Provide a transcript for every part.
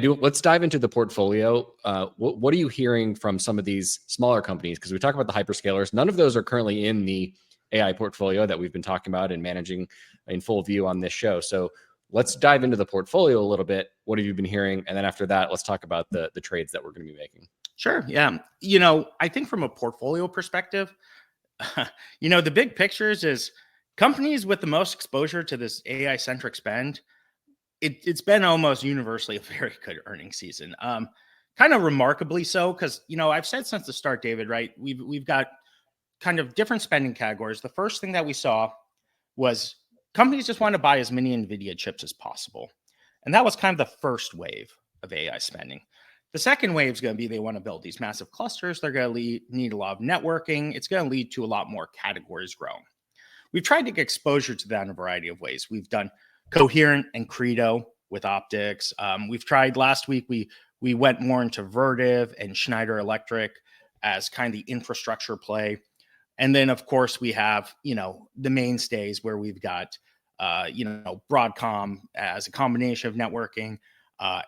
Let's dive into the portfolio. What are you hearing from some of these smaller companies? Because we talk about the hyperscalers. None of those are currently in the AI portfolio that we've been talking about and managing in full view on this show. So let's dive into the portfolio a little bit. What have you been hearing? And then after that, let's talk about the trades that we're going to be making. Sure. Yeah. I think from a portfolio perspective, the big pictures is companies with the most exposure to this AI centric spend. It's been almost universally a very good earnings season. Kind of remarkably so, because I've said since the start, David, right? We've got kind of different spending categories. The first thing that we saw was companies just want to buy as many NVIDIA chips as possible. And that was kind of the first wave of AI spending. The second wave is going to be they want to build these massive clusters. They're going to need a lot of networking. It's going to lead to a lot more categories growing. We've tried to get exposure to that in a variety of ways. We've done Coherent and Credo with optics. We've tried last week. We went more into Vertiv and Schneider Electric as kind of the infrastructure play. And then, of course, we have, the mainstays where we've got, Broadcom as a combination of networking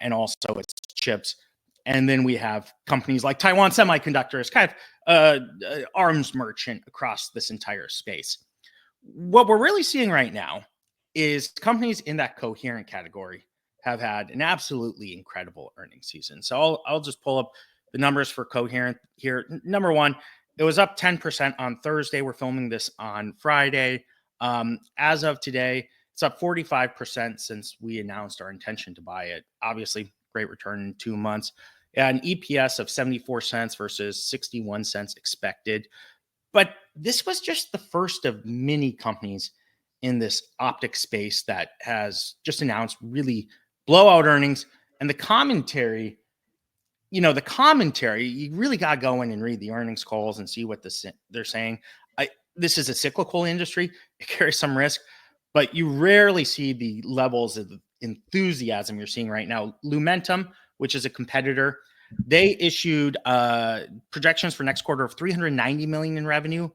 and also its chips. And then we have companies like Taiwan Semiconductor as kind of arms merchant across this entire space. What we're really seeing right now is companies in that Coherent category have had an absolutely incredible earnings season. So I'll just pull up the numbers for Coherent here. Number one, it was up 10% on Thursday. We're filming this on Friday. As of today, it's up 45% since we announced our intention to buy it. Obviously, great return in 2 months. An EPS of 74 cents versus 61 cents expected. But this was just the first of many companies in this optics space that has just announced really blowout earnings. And the commentary, you really got to go in and read the earnings calls and see what they're saying. This is a cyclical industry. It carries some risk, but you rarely see the levels of enthusiasm you're seeing right now. Lumentum, which is a competitor, they issued projections for next quarter of $390 million in revenue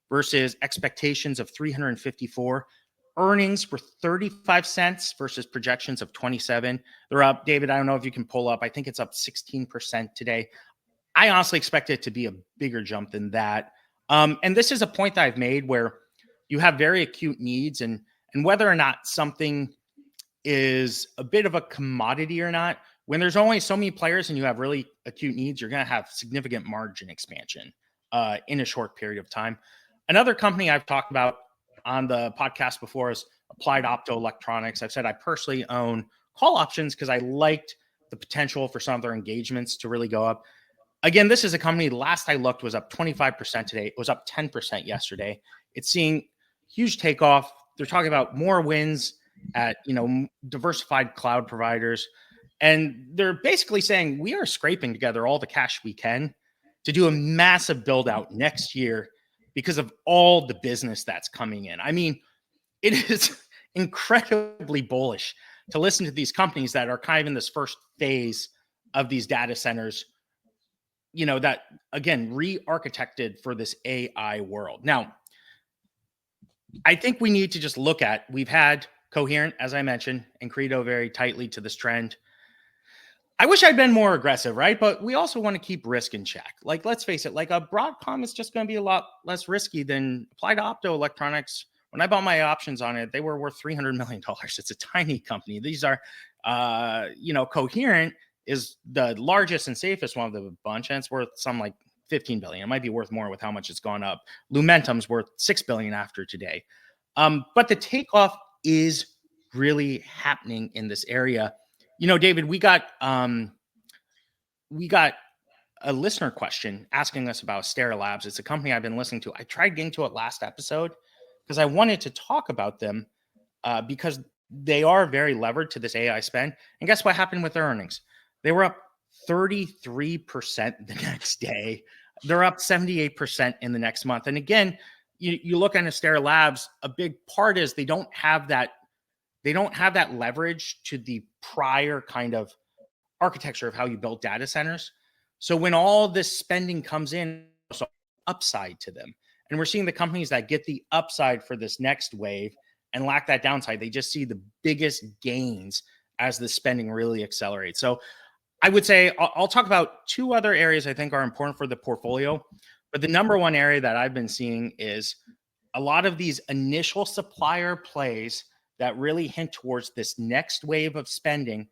versus expectations of $354. Earnings were 35 cents versus projections of 27. They're up, David, I don't know if you can pull up. I think it's up 16% today. I honestly expect it to be a bigger jump than that. And this is a point that I've made where you have very acute needs, and whether or not something is a bit of a commodity or not, when there's only so many players and you have really acute needs, you're going to have significant margin expansion in a short period of time. Another company I've talked about on the podcast before is Applied Optoelectronics. I've said I personally own call options because I liked the potential for some of their engagements to really go up. Again, this is a company, last I looked, was up 25% today. It was up 10% yesterday. It's seeing huge takeoff. They're talking about more wins at, diversified cloud providers. And they're basically saying we are scraping together all the cash we can to do a massive build out next year because of all the business that's coming in. I mean, it is incredibly bullish to listen to these companies that are kind of in this first phase of these data centers, that, again, re-architected for this AI world. Now, I think we need to just look at, we've had Coherent, as I mentioned, and Credo very tightly to this trend. I wish I'd been more aggressive, right? But we also want to keep risk in check. Like, let's face it, like a Broadcom is just going to be a lot less risky than Applied Optoelectronics. When I bought my options on it, they were worth $300 million. It's a tiny company. These are, Coherent is the largest and safest one of the bunch, and it's worth some like $15 billion. It might be worth more with how much it's gone up. Lumentum's worth $6 billion after today. But the takeoff is really happening in this area. David, we got a listener question asking us about Astera Labs. It's a company I've been listening to. I tried getting to it last episode because I wanted to talk about them because they are very levered to this AI spend. And guess what happened with their earnings? They were up 33% the next day. They're up 78% in the next month. And again, you look at Astera Labs, a big part is they don't have that leverage to the prior kind of architecture of how you build data centers. So when all this spending comes in, there's an upside to them. And we're seeing the companies that get the upside for this next wave and lack that downside. They just see the biggest gains as the spending really accelerates. So I would say I'll talk about two other areas I think are important for the portfolio. But the number one area that I've been seeing is a lot of these initial supplier plays that really hint towards this next wave of spending.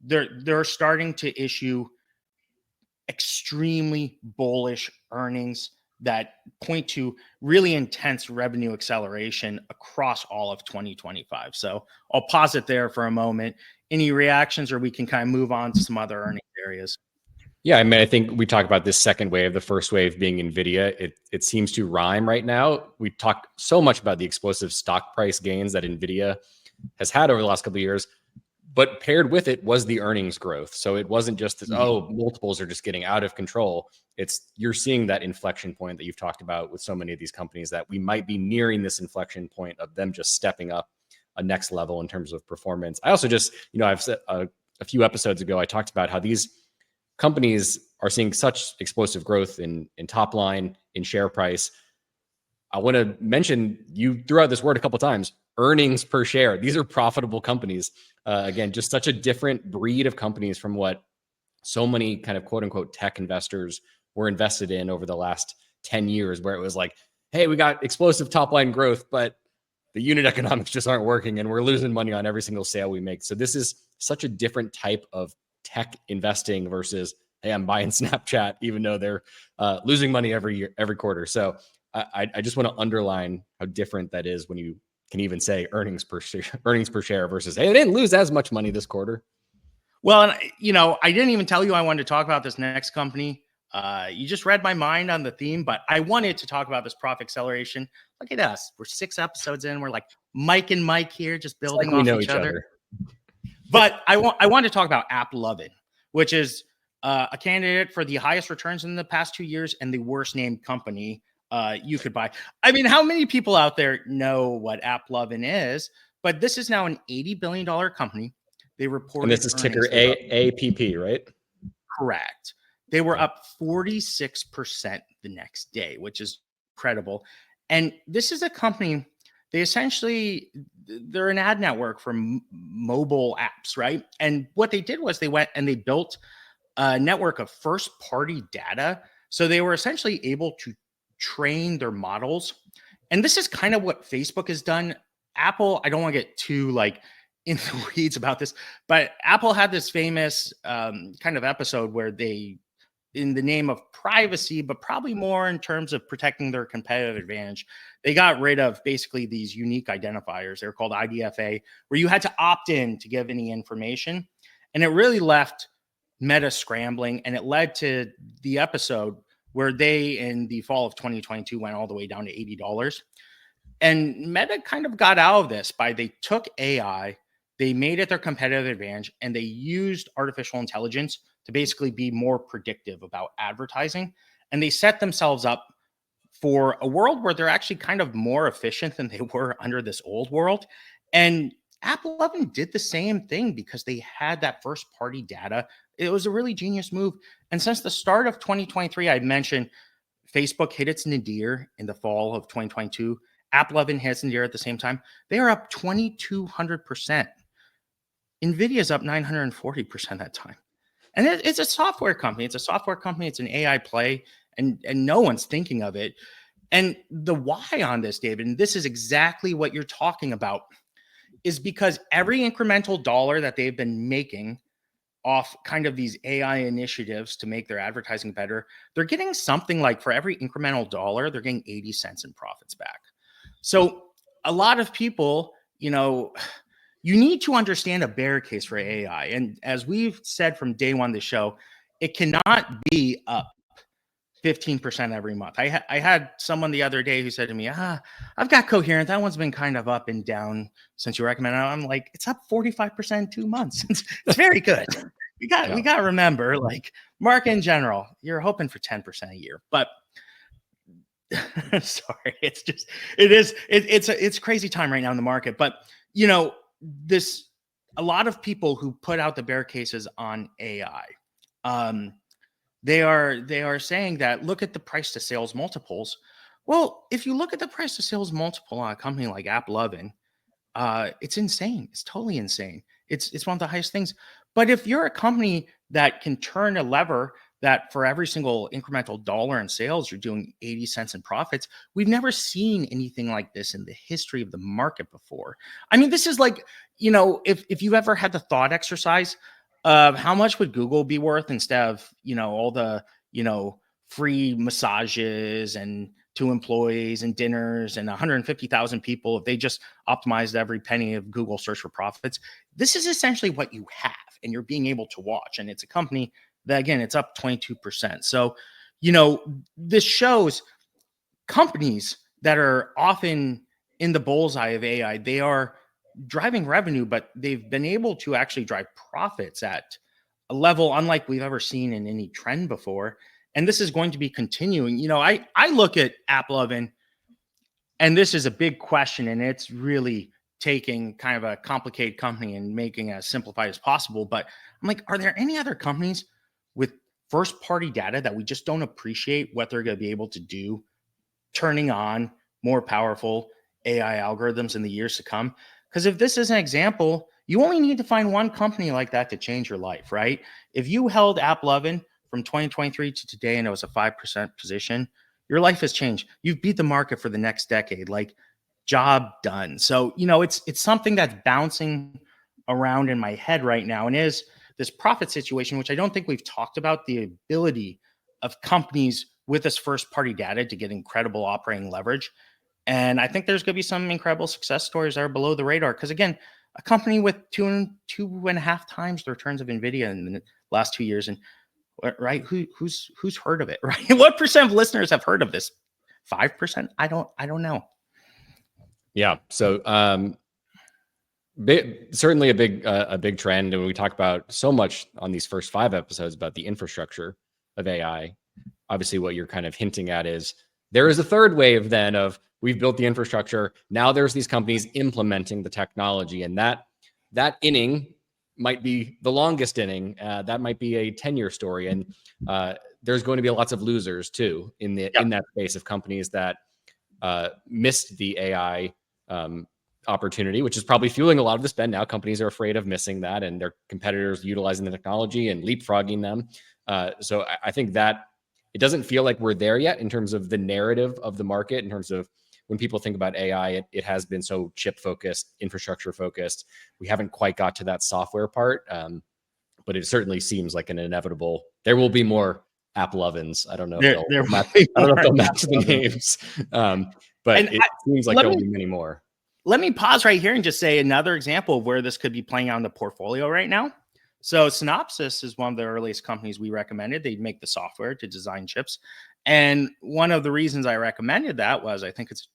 They're starting to issue extremely bullish earnings that point to really intense revenue acceleration across all of 2025. So I'll pause it there for a moment. Any reactions, or we can kind of move on to some other earnings areas? Yeah, I mean, I think we talk about this second wave, the first wave being NVIDIA. It seems to rhyme right now. We talk so much about the explosive stock price gains that NVIDIA has had over the last couple of years, but paired with it was the earnings growth. So it wasn't just this, oh, multiples are just getting out of control. It's you're seeing that inflection point that you've talked about with so many of these companies, that we might be nearing this inflection point of them just stepping up a next level in terms of performance. I also just, I've said a few episodes ago, I talked about how these companies are seeing such explosive growth in top line, in share price. I want to mention, you threw out this word a couple of times, earnings per share. These are profitable companies. Again, just such a different breed of companies from what so many kind of quote unquote tech investors were invested in over the last 10 years, where it was like, hey, we got explosive top line growth, but the unit economics just aren't working and we're losing money on every single sale we make. So this is such a different type of tech investing versus, hey, I'm buying Snapchat, even though they're losing money every quarter. So I just want to underline how different that is when you can even say earnings per share versus, hey, they didn't lose as much money this quarter. Well, and I didn't even tell you I wanted to talk about this next company. You just read my mind on the theme, but I wanted to talk about this profit acceleration. Look at us. We're 6 episodes in. We're like Mike and Mike here, just building off each other. But I want to talk about AppLovin, which is a candidate for the highest returns in the past 2 years and the worst named company you could buy. I mean, how many people out there know what AppLovin is? But this is now an $80 billion company. They reported, and this is ticker APP, right? Correct. They were up 46% the next day, which is incredible. And this is a company, they're an ad network for mobile apps, right? And what they did was they went and they built a network of first-party data. So they were essentially able to train their models. And this is kind of what Facebook has done. Apple, I don't want to get too in the weeds about this, but Apple had this famous kind of episode where they, in the name of privacy, but probably more in terms of protecting their competitive advantage, they got rid of basically these unique identifiers. They're called IDFA, where you had to opt in to give any information. And it really left Meta scrambling. And it led to the episode where they, in the fall of 2022, went all the way down to $80. And Meta kind of got out of this by they took AI, they made it their competitive advantage, and they used artificial intelligence to basically be more predictive about advertising. And they set themselves up for a world where they're actually kind of more efficient than they were under this old world. And AppLovin did the same thing because they had that first party data. It was a really genius move. And since the start of 2023, I mentioned Facebook hit its nadir in the fall of 2022. AppLovin hit its nadir at the same time. They are up 2,200%. NVIDIA is up 940% that time. And it's a software company. It's a software company. It's an AI play, and no one's thinking of it. And the why on this, David, and this is exactly what you're talking about, is because every incremental dollar that they've been making off kind of these AI initiatives to make their advertising better, they're getting something like, for every incremental dollar, they're getting 80 cents in profits back. So a lot of people, you need to understand a bear case for AI. And as we've said from day one of the show, it cannot be up 15% every month. I had someone the other day who said to me, I've got Coherent. That one's been kind of up and down since you recommended it. I'm like, it's up 45% in 2 months. It's very good. We got to remember, market in general, you're hoping for 10% a year. But sorry, it's a crazy time right now in the market. But a lot of people who put out the bear cases on AI, they are saying that, look at the price to sales multiples. Well, if you look at the price to sales multiple on a company like AppLovin, it's insane. It's totally insane. It's one of the highest things. But if you're a company that can turn a lever that for every single incremental dollar in sales, you're doing 80 cents in profits. We've never seen anything like this in the history of the market before. I mean, this is like, if you've ever had the thought exercise of how much would Google be worth instead of, all the, free massages and two employees and dinners and 150,000 people, if they just optimized every penny of Google search for profits. This is essentially what you have, and you're being able to watch. And it's a company that, again, it's up 22%. So, this shows companies that are often in the bullseye of AI, they are driving revenue, but they've been able to actually drive profits at a level unlike we've ever seen in any trend before. And this is going to be continuing. I look at AppLovin, and this is a big question, and it's really taking kind of a complicated company and making it as simplified as possible. But I'm like, are there any other companies with first party data that we just don't appreciate what they're going to be able to do, turning on more powerful AI algorithms in the years to come? Because if this is an example, you only need to find one company like that to change your life, right? If you held AppLovin from 2023 to today and it was a 5% position, your life has changed. You've beat the market for the next decade. Like, job done. So, it's something that's bouncing around in my head right now, and is this profit situation, which I don't think we've talked about, the ability of companies with this first party data to get incredible operating leverage. And I think there's going to be some incredible success stories that are below the radar. Because again, a company with two and a half times the returns of NVIDIA in the last 2 years, and right, who's heard of it, right? What percent of listeners have heard of this? 5%? I don't know. Yeah. So certainly a big trend, and we talk about so much on these first 5 episodes about the infrastructure of AI. Obviously, what you're kind of hinting at is there is a third wave then of we've built the infrastructure. Now there's these companies implementing the technology, and that inning might be the longest inning. That might be a 10-year story, and there's going to be lots of losers too in that space of companies that missed the AI opportunity, which is probably fueling a lot of the spend. Now companies are afraid of missing that, and their competitors utilizing the technology and leapfrogging them. So I think that it doesn't feel like we're there yet in terms of the narrative of the market, in terms of when people think about AI, it has been so chip focused, infrastructure focused. We haven't quite got to that software part, but it certainly seems like an inevitable. There will be more AppLovins. I don't know if they'll match the names, but it seems like there will be many more. Let me pause right here and just say another example of where this could be playing out in the portfolio right now. So Synopsys is one of the earliest companies we recommended. They make the software to design chips. And one of the reasons I recommended that was I think it's,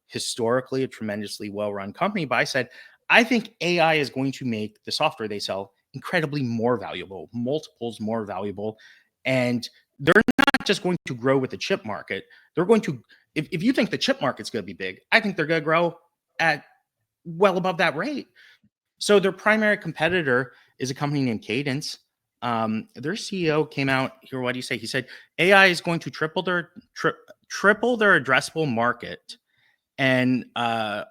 historically a tremendously well-run company. But I said, I think AI is going to make the software they sell incredibly more valuable, multiples more valuable. And they're not just going to grow with the chip market. They're going to, if you think the chip market's going to be big, I think they're going to grow at well above that rate. So their primary competitor is a company named Cadence. Their CEO came out here. What do you say? He said AI is going to triple their addressable market, and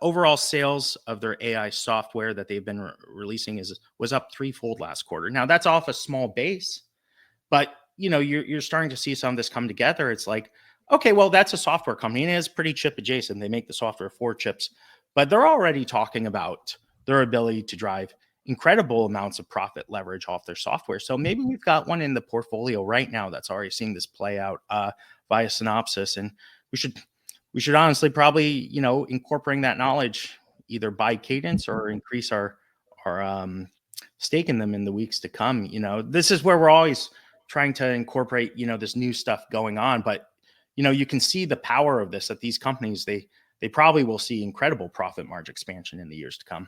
overall sales of their AI software that they've been releasing was up threefold last quarter. Now that's off a small base, but you're starting to see some of this come together. It's like, okay, well, that's a software company, and it is pretty chip adjacent. They make the software for chips, but they're already talking about their ability to drive incredible amounts of profit leverage off their software. So maybe we've got one in the portfolio right now that's already seeing this play out via Synopsys, and we should honestly probably incorporating that knowledge, either buy Cadence or increase our stake in them in the weeks to come. This is where we're always trying to incorporate this new stuff going on, but you can see the power of this, that these companies they probably will see incredible profit margin expansion in the years to come.